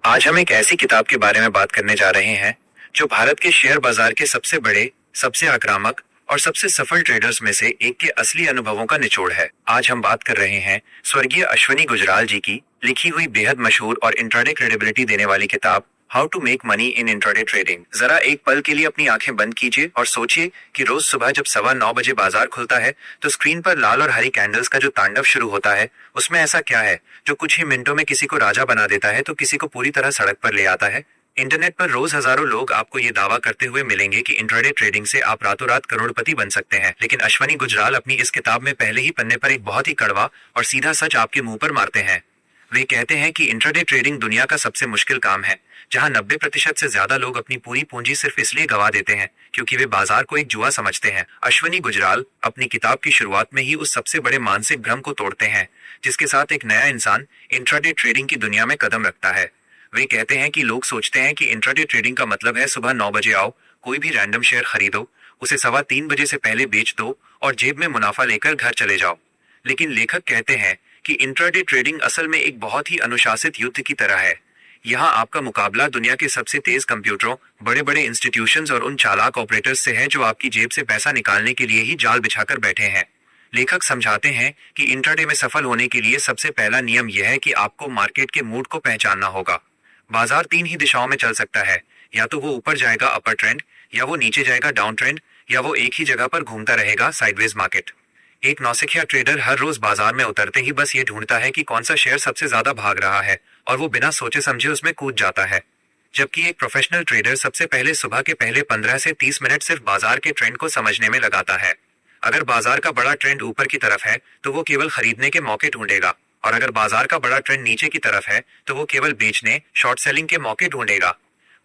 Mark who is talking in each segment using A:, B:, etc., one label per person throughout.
A: आज हम एक ऐसी किताब के बारे में बात करने जा रहे हैं जो भारत के शेयर बाजार के सबसे बड़े, सबसे आक्रामक और सबसे सफल ट्रेडर्स में से एक के असली अनुभवों का निचोड़ है। आज हम बात कर रहे हैं स्वर्गीय अश्वनी गुजराल जी की लिखी हुई बेहद मशहूर और इंट्राडे क्रेडिबिलिटी देने वाली किताब how to make money in intraday trading. जरा एक पल के लिए अपनी आंखें बंद कीजिए और सोचिए कि रोज सुबह जब 9:15 बजे बाजार खुलता है तो स्क्रीन पर लाल और हरी कैंडल्स का जो तांडव शुरू होता है, उसमें ऐसा क्या है जो कुछ ही मिनटों में किसी को राजा बना देता है तो किसी को पूरी तरह सड़क पर ले आता है। इंटरनेट पर रोज हजारों लोग आपको ये दावा करते हुए मिलेंगे कि इंट्राडे ट्रेडिंग से आप रातों रात करोड़पति बन सकते हैं, लेकिन अश्वनी गुजराल अपनी इस किताब में पहले ही पन्ने पर एक बहुत ही कड़वा और सीधा सच आपके मुंह पर मारते हैं। वे कहते हैं कि इंट्राडे ट्रेडिंग दुनिया का सबसे मुश्किल काम है, जहां 90% से ज्यादा लोग अपनी पूरी पूंजी सिर्फ इसलिए गवा देते हैं क्योंकि वे बाजार को एक जुआ समझते हैं। अश्वनी गुजराल अपनी किताब की शुरुआत में ही उस सबसे बड़े मानसिक भ्रम को तोड़ते हैं जिसके साथ एक नया इंसान इंट्राडे ट्रेडिंग की दुनिया में कदम रखता है। वे कहते हैं कि लोग सोचते हैं कि इंट्राडे ट्रेडिंग का मतलब है सुबह 9 बजे आओ, कोई भी रैंडम शेयर खरीदो, उसे 3:15 बजे से पहले बेच दो और जेब में मुनाफा लेकर घर चले जाओ। लेकिन लेखक कहते हैं कि इंट्राडे ट्रेडिंग असल में एक बहुत ही अनुशासित युद्ध की तरह है। यहाँ आपका मुकाबला दुनिया के सबसे तेज कंप्यूटरों, बड़े बड़े इंस्टीट्यूशंस और उन चालाक ऑपरेटर्स से है जो आपकी जेब से पैसा निकालने के लिए ही जाल बिछाकर बैठे हैं। लेखक समझाते हैं कि इंट्राडे में सफल होने के लिए सबसे पहला नियम यह है कि आपको मार्केट के मूड को पहचानना होगा। बाजार 3 ही दिशाओं में चल सकता है, या तो वो ऊपर जाएगा अपर ट्रेंड, या वो नीचे जाएगा डाउन ट्रेंड, या वो एक ही जगह पर घूमता रहेगा साइडवेज मार्केट। एक नौसिखिया ट्रेडर हर रोज बाजार में उतरते ही बस ये ढूंढता है कि कौन सा शेयर सबसे ज्यादा भाग रहा है और वो बिना सोचे समझे उसमें कूद जाता है। जबकि एक प्रोफेशनल ट्रेडर सबसे पहले सुबह के पहले 15 से 30 मिनट सिर्फ बाजार के ट्रेंड को समझने में लगाता है। अगर बाजार का बड़ा ट्रेंड ऊपर की तरफ है तो वो केवल खरीदने के मौके ढूंढेगा, और अगर बाजार का बड़ा ट्रेंड नीचे की तरफ है तो वो केवल बेचने, शॉर्ट सेलिंग के मौके ढूंढेगा।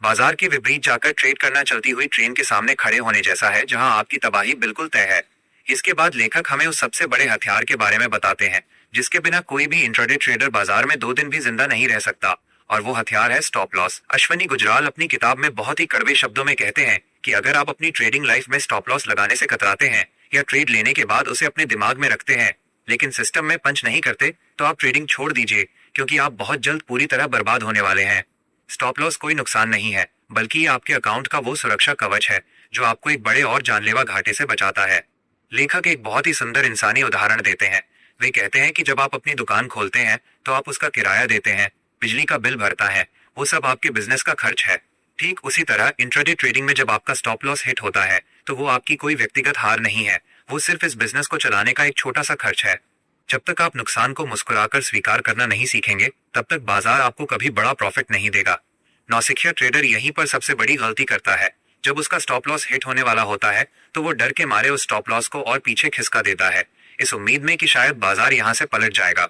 A: बाजार के विपरीत जाकर ट्रेड करना चलती हुई ट्रेन के सामने खड़े होने जैसा है, जहां आपकी तबाही बिल्कुल तय है। इसके बाद लेखक हमें उस सबसे बड़े हथियार के बारे में बताते हैं जिसके बिना कोई भी इंट्राडे ट्रेडर बाजार में 2 दिन भी जिंदा नहीं रह सकता, और वो हथियार है स्टॉप लॉस। अश्वनी गुजराल अपनी किताब में बहुत ही कड़वे शब्दों में कहते हैं कि अगर आप अपनी ट्रेडिंग लाइफ में स्टॉप लॉस लगाने से कतराते हैं या ट्रेड लेने के बाद उसे अपने दिमाग में रखते हैं लेकिन सिस्टम में पंच नहीं करते, तो आप ट्रेडिंग छोड़ दीजिए, क्योंकि आप बहुत जल्द पूरी तरह बर्बाद होने वाले हैं। स्टॉप लॉस कोई नुकसान नहीं है, बल्कि ये आपके अकाउंट का वो सुरक्षा कवच है जो आपको एक बड़े और जानलेवा घाटे से बचाता है। लेखक एक बहुत ही सुंदर इंसानी उदाहरण देते हैं। वे कहते हैं कि जब आप अपनी दुकान खोलते हैं तो आप उसका किराया देते हैं, बिजली का बिल भरता है, वो सब आपके बिजनेस का खर्च है। ठीक उसी तरह इंट्राडे ट्रेडिंग में जब आपका स्टॉप लॉस हिट होता है तो वो आपकी कोई व्यक्तिगत हार नहीं है, वो सिर्फ इस बिजनेस को चलाने का एक छोटा सा खर्च है। जब तक आप नुकसान को मुस्कुराकर स्वीकार करना नहीं सीखेंगे तब तक बाजार आपको कभी बड़ा प्रॉफिट नहीं देगा। नौसिखिया ट्रेडर यहीं पर सबसे बड़ी गलती करता है। जब उसका स्टॉप लॉस हिट होने वाला होता है तो वो डर के मारे उस स्टॉप लॉस को और पीछे खिसका देता है, इस उम्मीद में कि शायद बाजार यहाँ से पलट जाएगा,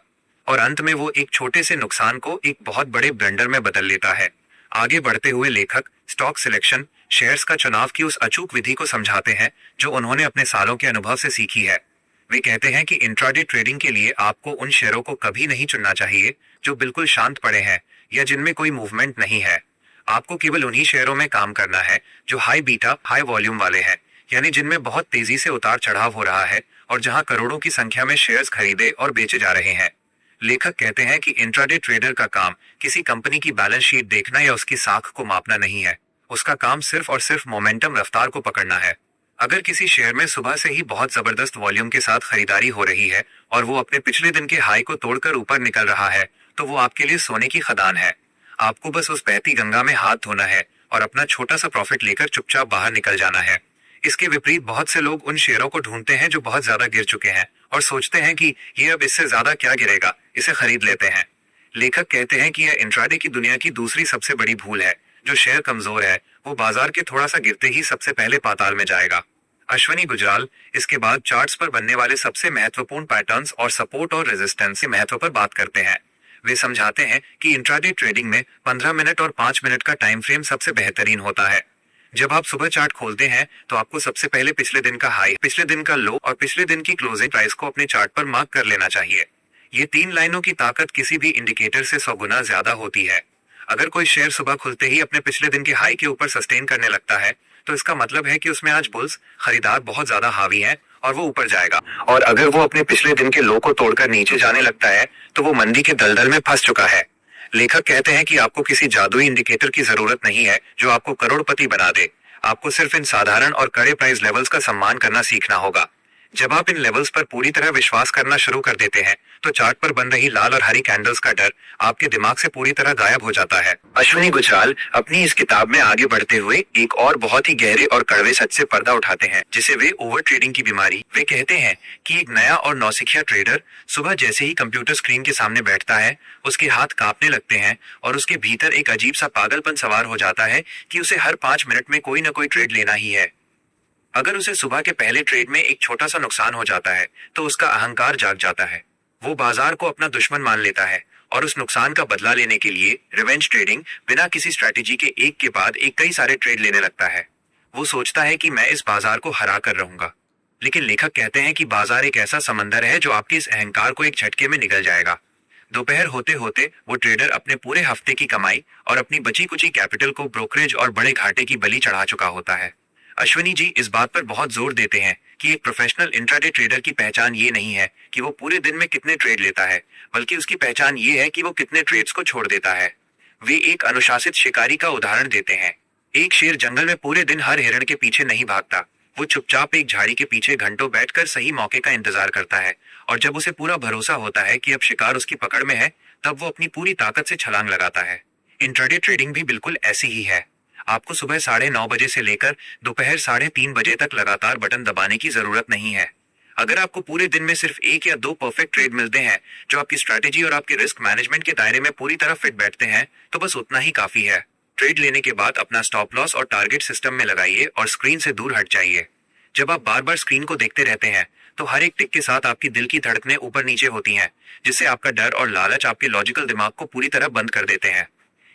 A: और अंत में वो एक छोटे से नुकसान को एक बहुत बड़े ब्लंडर में बदल लेता है। आगे बढ़ते हुए लेखक स्टॉक सिलेक्शन, शेयर्स का चुनाव की उस अचूक विधि को समझाते हैं जो उन्होंने अपने सालों के अनुभव से सीखी है। वे कहते हैं कि इंट्राडे ट्रेडिंग के लिए आपको उन शेयरों को कभी नहीं चुनना चाहिए जो बिल्कुल शांत पड़े हैं या जिनमें कोई मूवमेंट नहीं है। आपको केवल उन्हीं शेयरों में काम करना है जो हाई बीटा, हाई वॉल्यूम वाले हैं, यानी जिनमें बहुत तेजी से उतार चढ़ाव हो रहा है और जहां करोड़ों की संख्या में शेयर्स खरीदे और बेचे जा रहे हैं। लेखक कहते हैं कि इंट्राडे ट्रेडर का काम किसी कंपनी की बैलेंस शीट देखना या उसकी साख को मापना नहीं है, उसका काम सिर्फ और सिर्फ मोमेंटम, रफ्तार को पकड़ना है। अगर किसी शेयर में सुबह से ही बहुत जबरदस्त वॉल्यूम के साथ खरीदारी हो रही है और वो अपने पिछले दिन के हाई को तोड़कर ऊपर निकल रहा है तो वो आपके लिए सोने की खदान है। आपको बस उस बहती गंगा में हाथ धोना है और अपना छोटा सा प्रॉफिट लेकर चुपचाप बाहर निकल जाना है। इसके विपरीत बहुत से लोग उन शेयरों को ढूंढते हैं जो बहुत ज्यादा गिर चुके हैं और सोचते हैं कि ये अब इससे ज्यादा क्या गिरेगा, इसे खरीद लेते हैं। लेखक कहते हैं कि यह इंट्राडे की दुनिया की दूसरी सबसे बड़ी भूल है। जो शेयर कमजोर है वो बाजार के थोड़ा सा गिरते ही सबसे पहले पाताल में जाएगा। अश्वनी गुजराल इसके बाद चार्ट्स पर बनने वाले सबसे महत्वपूर्ण पैटर्न्स और सपोर्ट और रेजिस्टेंस के महत्व पर बात करते हैं। वे समझाते हैं कि इंट्राडे ट्रेडिंग में 15 मिनट और 5 मिनट का टाइम फ्रेम सबसे बेहतरीन होता है। जब आप सुबह चार्ट खोलते हैं तो आपको सबसे पहले पिछले दिन का हाई, पिछले दिन का लो और पिछले दिन की क्लोजिंग प्राइस को अपने चार्ट पर मार्क कर लेना चाहिए। ये 3 लाइनों की ताकत किसी भी इंडिकेटर से 100 गुना ज्यादा होती है। अगर कोई शेयर सुबह खुलते ही अपने पिछले दिन के हाई के ऊपर सस्टेन करने लगता है तो इसका मतलब है कि उसमें आज बुल्स, खरीदार बहुत ज्यादा हावी हैं और वो ऊपर जाएगा, और अगर वो अपने पिछले दिन के लो को तोड़कर नीचे जाने लगता है तो वो मंदी के दलदल में फंस चुका है। लेखक कहते हैं कि आपको किसी जादुई इंडिकेटर की जरूरत नहीं है जो आपको करोड़पति बना दे। आपको सिर्फ इन साधारण और कड़े प्राइस लेवल्स का सम्मान करना सीखना होगा। जब आप इन लेवल्स पर पूरी तरह विश्वास करना शुरू कर देते हैं तो चार्ट पर बन रही लाल और हरी कैंडल्स का डर आपके दिमाग से पूरी तरह गायब हो जाता है। अश्विनी गुजराल अपनी इस किताब में आगे बढ़ते हुए एक और बहुत ही गहरे और कड़वे सच से पर्दा उठाते हैं, जिसे वे ओवर ट्रेडिंग की बीमारी। वे कहते हैं कि एक नया और नौसिखिया ट्रेडर सुबह जैसे ही कंप्यूटर स्क्रीन के सामने बैठता है, उसके हाथ कांपने लगते हैं और उसके भीतर एक अजीब सा पागलपन सवार हो जाता है कि उसे हर 5 मिनट में कोई ना कोई ट्रेड लेना ही है। अगर उसे सुबह के पहले ट्रेड में एक छोटा सा नुकसान हो जाता है तो उसका अहंकार जाग जाता है। वो बाजार को अपना दुश्मन मान लेता है और उस नुकसान का बदला लेने के लिए रिवेंज ट्रेडिंग बिना किसी स्ट्रैटेजी के एक के बाद एक कई सारे ट्रेड लेने लगता है। वो सोचता है कि मैं इस बाजार को हरा कर रहूंगा, लेकिन लेखक कहते हैं कि बाजार एक ऐसा समंदर है जो आपके इस अहंकार को एक झटके में निगल जाएगा। दोपहर होते होते वो ट्रेडर अपने पूरे हफ्ते की कमाई और अपनी बची कुची कैपिटल को ब्रोकरेज और बड़े घाटे की बलि चढ़ा चुका होता है। अश्विनी जी इस बात पर बहुत जोर देते हैं कि एक प्रोफेशनल इंट्राडे ट्रेडर की पहचान ये नहीं है कि वो पूरे दिन में कितने ट्रेड लेता है, बल्कि उसकी पहचान ये है कि वो कितने ट्रेड्स को छोड़ देता है। वे एक अनुशासित शिकारी का उदाहरण देते हैं। एक शेर जंगल में पूरे दिन हर हिरण के पीछे नहीं भागता। वो चुपचाप एक झाड़ी के पीछे घंटों बैठकर सही मौके का इंतजार करता है, और जब उसे पूरा भरोसा होता है कि अब शिकार उसकी पकड़ में है, तब वो अपनी पूरी ताकत से छलांग लगाता है। इंट्राडे ट्रेडिंग भी बिल्कुल ऐसी ही है। आपको सुबह 9:30 बजे से लेकर दोपहर 3:30 बजे तक लगातार बटन दबाने की जरूरत नहीं है। अगर आपको पूरे दिन में सिर्फ 1 या 2 परफेक्ट ट्रेड मिलते हैं जो आपकी स्ट्रैटेजी और आपके रिस्क मैनेजमेंट के दायरे में पूरी तरह फिट बैठते हैं, तो बस उतना ही काफी है। ट्रेड लेने के बाद अपना स्टॉप लॉस और टारगेट सिस्टम में लगाइए और स्क्रीन से दूर हट जाइए। जब आप बार बार स्क्रीन को देखते रहते हैं तो हर एक टिक के साथ आपकी दिल की धड़कनें ऊपर नीचे होती हैं, जिससे आपका डर और लालच आपके लॉजिकल दिमाग को पूरी तरह बंद कर देते हैं।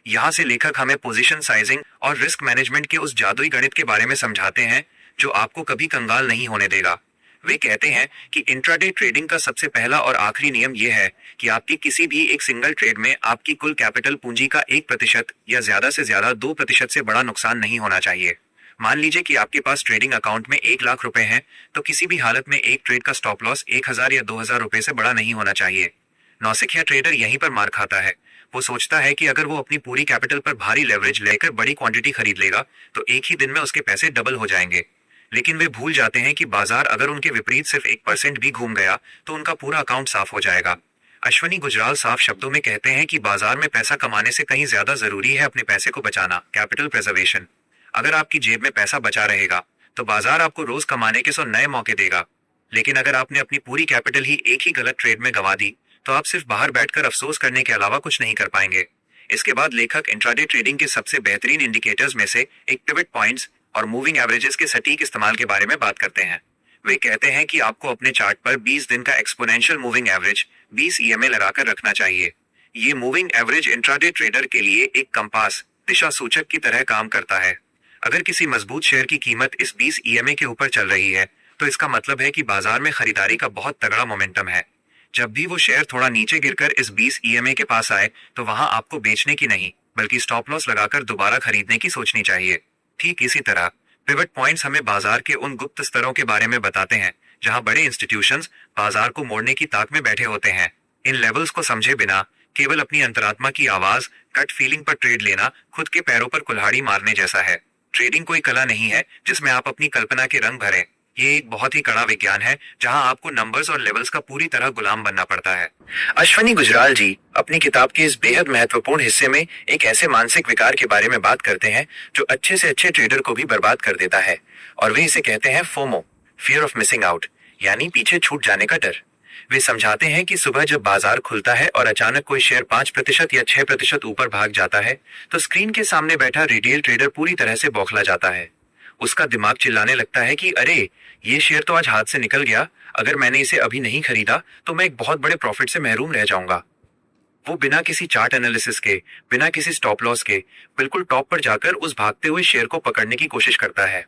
A: यहाँ से लेखक हमें पोजीशन साइजिंग और रिस्क मैनेजमेंट के उस जादुई गणित के बारे में समझाते हैं जो आपको कभी कंगाल नहीं होने देगा। वे कहते हैं कि इंट्राडे ट्रेडिंग का सबसे पहला और आखिरी नियम यह है कि आपकी किसी भी एक सिंगल ट्रेड में आपकी कुल कैपिटल पूंजी का 1% या ज्यादा से ज्यादा 2% से बड़ा नुकसान नहीं होना चाहिए। मान लीजिए कि आपके पास ट्रेडिंग अकाउंट में 1 लाख रुपए हैं, तो किसी भी हालत में एक ट्रेड का स्टॉप लॉस 1000 या 2000 रुपए से बड़ा नहीं होना चाहिए। नौसिखिया ट्रेडर यहीं पर मार खाता है। वो सोचता है कि अगर वो अपनी पूरी कैपिटल पर भारी लेवरेज लेकर बड़ी क्वांटिटी खरीद लेगा तो एक ही दिन में उसके पैसे डबल हो जाएंगे। लेकिन वे भूल जाते हैं कि बाजार अगर उनके विपरीत सिर्फ 1% भी घूम गया तो उनका पूरा अकाउंट साफ हो जाएगा। अश्विनी गुजराल साफ शब्दों में कहते हैं कि बाजार में पैसा कमाने से कहीं ज्यादा जरूरी है अपने पैसे को बचाना, कैपिटल प्रिजर्वेशन। अगर आपकी जेब में पैसा बचा रहेगा तो बाजार आपको रोज कमाने के 100 नए मौके देगा। लेकिन अगर आपने अपनी पूरी कैपिटल ही एक ही गलत ट्रेड में गंवा दी तो आप सिर्फ बाहर बैठकर अफसोस करने के अलावा कुछ नहीं कर पाएंगे। इसके बाद लेखक इंट्राडे ट्रेडिंग के सबसे बेहतरीन इंडिकेटर्स में से एक पिवट पॉइंट्स और मूविंग एवरेजेस के सटीक इस्तेमाल के बारे में बात करते हैं। वे कहते हैं कि आपको अपने चार्ट पर 20 दिन का एक्सपोनेंशियल मूविंग एवरेज 20 EMA लगाकर रखना चाहिए। ये मूविंग एवरेज इंट्राडे ट्रेडर के लिए एक कंपास, दिशा सूचक की तरह काम करता है। अगर किसी मजबूत शेयर की कीमत इस 20 EMA के ऊपर चल रही है तो इसका मतलब है कि बाजार में खरीदारी का बहुत तगड़ा मोमेंटम है। जब भी वो शेयर थोड़ा नीचे गिरकर इस 20 EMA के पास आए तो वहां आपको बेचने की नहीं बल्कि स्टॉप लॉस लगाकर दोबारा खरीदने की सोचनी चाहिए। ठीक इसी तरह पिवट पॉइंट्स हमें बाजार के उन गुप्त स्तरों के बारे में बताते हैं जहां बड़े इंस्टीट्यूशंस बाजार को मोड़ने की ताक में बैठे होते हैं। इन लेवल्स को समझे बिना केवल अपनी अंतरात्मा की आवाज, गट फीलिंग पर ट्रेड लेना खुद के पैरों पर कुल्हाड़ी मारने जैसा है। ट्रेडिंग कोई कला नहीं है जिसमें आप अपनी कल्पना के रंग भरें। ये एक बहुत ही कड़ा विज्ञान है जहां आपको नंबर्स और लेवल्स का पूरी तरह गुलाम बनना पड़ता है। अश्विनी गुजराल जी अपनी किताब के इस बेहद महत्वपूर्ण हिस्से में एक ऐसे मानसिक विकार के बारे में बात करते हैं जो अच्छे से अच्छे ट्रेडर को भी बर्बाद कर देता है, और वे इसे कहते हैं FOMO, fear of missing out, यानी पीछे छूट जाने का डर। वे समझाते हैं कि सुबह जब बाजार खुलता है और अचानक कोई शेयर 5% या 6% ऊपर भाग जाता है तो स्क्रीन के सामने बैठा रिटेल ट्रेडर पूरी तरह से बौखला जाता है। उसका दिमाग चिल्लाने लगता है कि अरे, ये शेयर तो आज हाथ से निकल गया, अगर मैंने इसे अभी नहीं खरीदा तो मैं एक बहुत बड़े प्रॉफिट से महरूम रह जाऊंगा। वो बिना किसी चार्ट एनालिसिस के, बिना किसी स्टॉप लॉस के बिल्कुल टॉप पर जाकर उस भागते हुए शेयर को पकड़ने की कोशिश करता है।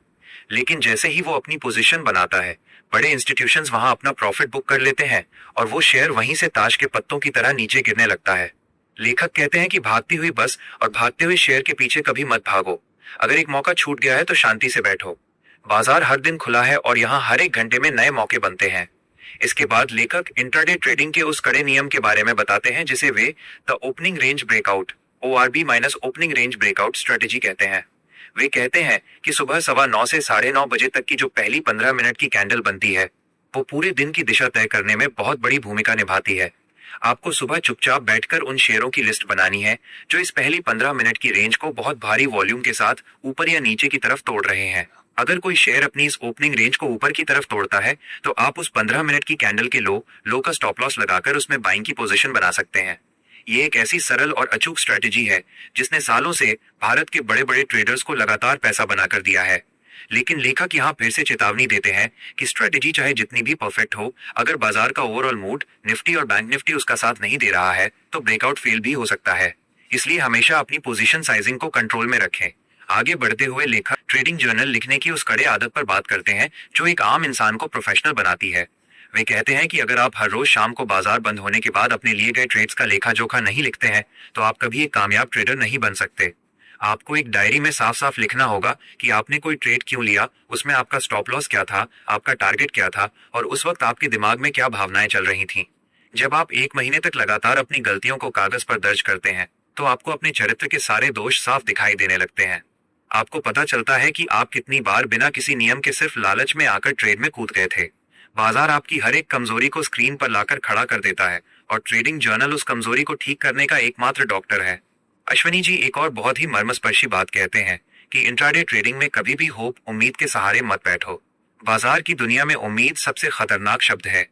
A: लेकिन जैसे ही वो अपनी पोजीशन बनाता है, बड़े इंस्टीट्यूशंस वहां अपना प्रॉफिट बुक कर लेते हैं और वो शेयर वहीं से ताश के पत्तों की तरह नीचे गिरने लगता है। लेखक कहते हैं कि भागती हुई बस और भागते हुए शेयर के पीछे कभी मत भागो। अगर एक मौका छूट गया है तो शांति से बैठो। बाजार हर दिन खुला है और यहाँ हर एक घंटे में नए मौके बनते हैं। इसके बाद लेखक इंट्राडे ट्रेडिंग के उस कड़े नियम के बारे में बताते हैं जिसे way the opening range breakout ORB minus opening range breakout strategy कहते हैं। वे कहते हैं कि सुबह 9:15 से 9:30 बजे तक की जो पहली 15 मिनट की कैंडल बनती है वो पूरे दिन की दिशा तय करने में बहुत बड़ी भूमिका निभाती है। आपको सुबह चुपचाप बैठकर उन शेयरों की लिस्ट बनानी है जो इस पहली 15 मिनट की रेंज को बहुत भारी वॉल्यूम के साथ ऊपर या नीचे की तरफ तोड़ रहे हैं। अगर कोई शेयर अपनी इस ओपनिंग रेंज को ऊपर की तरफ तोड़ता है तो आप उस 15 मिनट की कैंडल के लो का स्टॉप लॉस लगाकर उसमें बाइंग की पोजीशन बना सकते हैं। ये एक ऐसी सरल और अचूक स्ट्रेटेजी है जिसने सालों से भारत के बड़े बड़े ट्रेडर्स को लगातार पैसा बनाकर दिया है। लेकिन लेखक यहाँ फिर से चेतावनी देते हैं कि स्ट्रेटेजी चाहे जितनी भी परफेक्ट हो, अगर बाजार का ओवरऑल मूड, निफ्टी और बैंक निफ्टी उसका साथ नहीं दे रहा है तो ब्रेकआउट फेल भी हो सकता है। इसलिए हमेशा अपनी पोजीशन साइजिंग को कंट्रोल में रखें। आगे बढ़ते हुए लेखक ट्रेडिंग जर्नल लिखने की उस कड़े आदत पर बात करते हैं जो एक आम इंसान को प्रोफेशनल बनाती है। वे कहते हैं कि अगर आप हर रोज शाम को बाजार बंद होने के बाद अपने लिए गए ट्रेड्स का लेखा जोखा नहीं लिखते हैं तो आप कभी एक कामयाब ट्रेडर नहीं बन सकते। आपको एक डायरी में साफ साफ लिखना होगा कि आपने कोई ट्रेड क्यों लिया, उसमें आपका स्टॉप लॉस क्या था, आपका टारगेट क्या था और उस वक्त आपके दिमाग में क्या भावनाएं चल रही थीं। जब आप 1 महीने तक लगातार अपनी गलतियों को कागज पर दर्ज करते हैं तो आपको अपने चरित्र के सारे दोष साफ दिखाई देने लगते हैं। आपको पता चलता है कि आप कितनी बार बिना किसी नियम के सिर्फ लालच में आकर ट्रेड में कूद गए थे। बाजार आपकी हर एक कमजोरी को स्क्रीन पर लाकर खड़ा कर देता है और ट्रेडिंग जर्नल उस कमजोरी को ठीक करने का एकमात्र डॉक्टर है। अश्वनी जी एक और बहुत ही मर्मस्पर्शी बात कहते हैं कि इंट्राडे ट्रेडिंग में कभी भी होप, उम्मीद के सहारे मत बैठो। बाजार की दुनिया में उम्मीद सबसे खतरनाक शब्द है।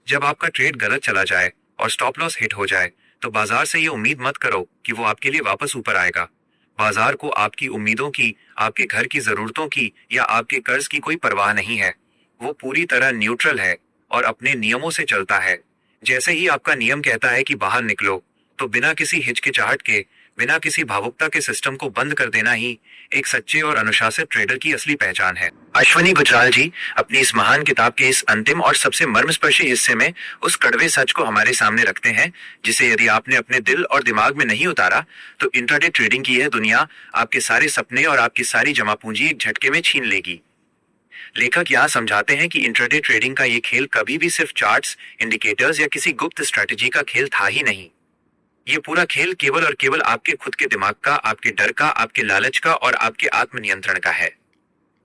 A: जब आपका ट्रेड गलत चला जाए और स्टॉप लॉस हिट हो जाए तो बाजार से ये उम्मीद मत करो कि वो आपके लिए वापस ऊपर आएगा। बाजार को आपकी उम्मीदों की, आपके घर की जरूरतों की या आपके कर्ज की कोई परवाह नहीं है। वो पूरी तरह न्यूट्रल है और अपने नियमों से चलता है। जैसे ही आपका नियम कहता है कि बाहर निकलो तो बिना किसी हिचकिचाहट के, बिना किसी भावुकता के सिस्टम को बंद कर देना ही एक सच्चे और अनुशासित ट्रेडर की असली पहचान है। अश्वनी गुजराल जी अपनी इस महान किताब के इस अंतिम और सबसे मर्मस्पर्शी हिस्से में उस कड़वे सच को हमारे सामने रखते हैं जिसे यदि आपने अपने दिल और दिमाग में नहीं उतारा तो इंट्राडे ट्रेडिंग की यह दुनिया आपके सारे सपने और आपकी सारी जमा पूंजी एक झटके में छीन लेगी। लेखक यहाँ समझाते हैं कि इंट्राडे ट्रेडिंग का ये खेल कभी भी सिर्फ चार्ट्स, इंडिकेटर्स या किसी गुप्त स्ट्रेटजी का खेल था ही नहीं। ये पूरा खेल केवल और केवल आपके खुद के दिमाग का, आपके डर का, आपके लालच का और आपके आत्मनियंत्रण का है।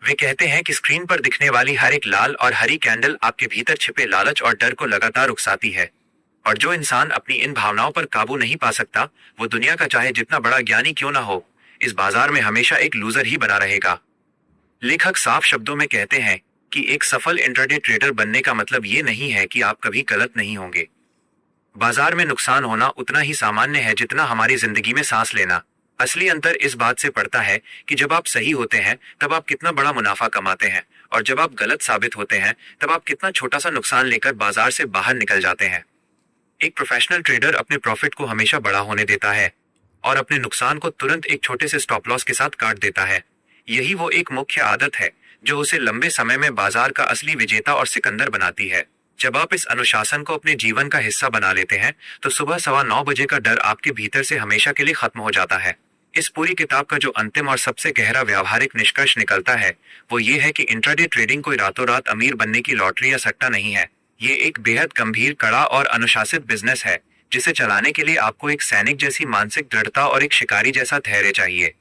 A: वे कहते हैं कि स्क्रीन पर दिखने वाली हर एक लाल और हरी कैंडल आपके भीतर छिपे लालच और डर को लगातार उकसाती है और जो इंसान अपनी इन भावनाओं पर काबू नहीं पा सकता वो दुनिया का चाहे जितना बड़ा ज्ञानी क्यों ना हो, इस बाजार में हमेशा एक लूजर ही बना रहेगा। लेखक साफ शब्दों में कहते हैं कि एक सफल इंट्राडे ट्रेडर बनने का मतलब ये नहीं है कि आप कभी गलत नहीं होंगे। बाजार में नुकसान होना उतना ही सामान्य है जितना हमारी जिंदगी में सांस लेना। असली अंतर इस बात से पड़ता है कि जब आप सही होते हैं तब आप कितना बड़ा मुनाफा कमाते हैं और जब आप गलत साबित होते हैं तब आप कितना छोटा सा नुकसान लेकर बाजार से बाहर निकल जाते हैं। एक प्रोफेशनल ट्रेडर अपने प्रॉफिट को हमेशा बड़ा होने देता है और अपने नुकसान को तुरंत एक छोटे से स्टॉप लॉस के साथ काट देता है। यही वो एक मुख्य आदत है जो उसे लंबे समय में बाजार का असली विजेता और सिकंदर बनाती है। जब आप इस अनुशासन को अपने जीवन का हिस्सा बना लेते हैं तो सुबह 9:15 बजे का डर आपके भीतर से हमेशा के लिए खत्म हो जाता है। इस पूरी किताब का जो अंतिम और सबसे गहरा व्यावहारिक निष्कर्ष निकलता है वो ये है कि इंट्राडे ट्रेडिंग कोई रातों रात अमीर बनने की लॉटरी या सट्टा नहीं है। ये एक बेहद गंभीर, कड़ा और अनुशासित बिजनेस है जिसे चलाने के लिए आपको एक सैनिक जैसी मानसिक दृढ़ता और एक शिकारी जैसा धैर्य चाहिए।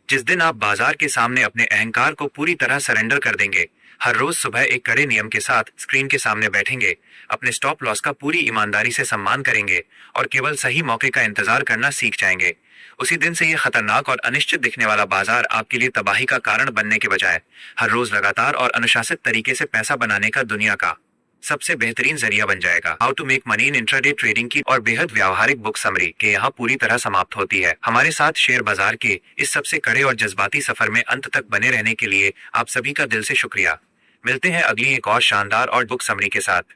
A: जिस दिन आप बाजार के सामने अपने अहंकार को पूरी तरह सरेंडर कर देंगे, हर रोज सुबह एक कड़े नियम के साथ स्क्रीन के सामने बैठेंगे, अपने स्टॉप लॉस का पूरी ईमानदारी से सम्मान करेंगे और केवल सही मौके का इंतजार करना सीख जाएंगे, उसी दिन से ये खतरनाक और अनिश्चित दिखने वाला बाजार आपके लिए तबाही का कारण बनने के बजाय हर रोज लगातार और अनुशासित तरीके से पैसा बनाने का दुनिया का सबसे बेहतरीन जरिया बन जाएगा। How to make money in intraday trading की और बेहद व्यावहारिक बुक समरी के यहाँ पूरी तरह समाप्त होती है। हमारे साथ शेयर बाजार के इस सबसे कड़े और जज्बाती सफर में अंत तक बने रहने के लिए आप सभी का दिल से शुक्रिया। मिलते हैं अगली एक और शानदार और बुक समरी के साथ।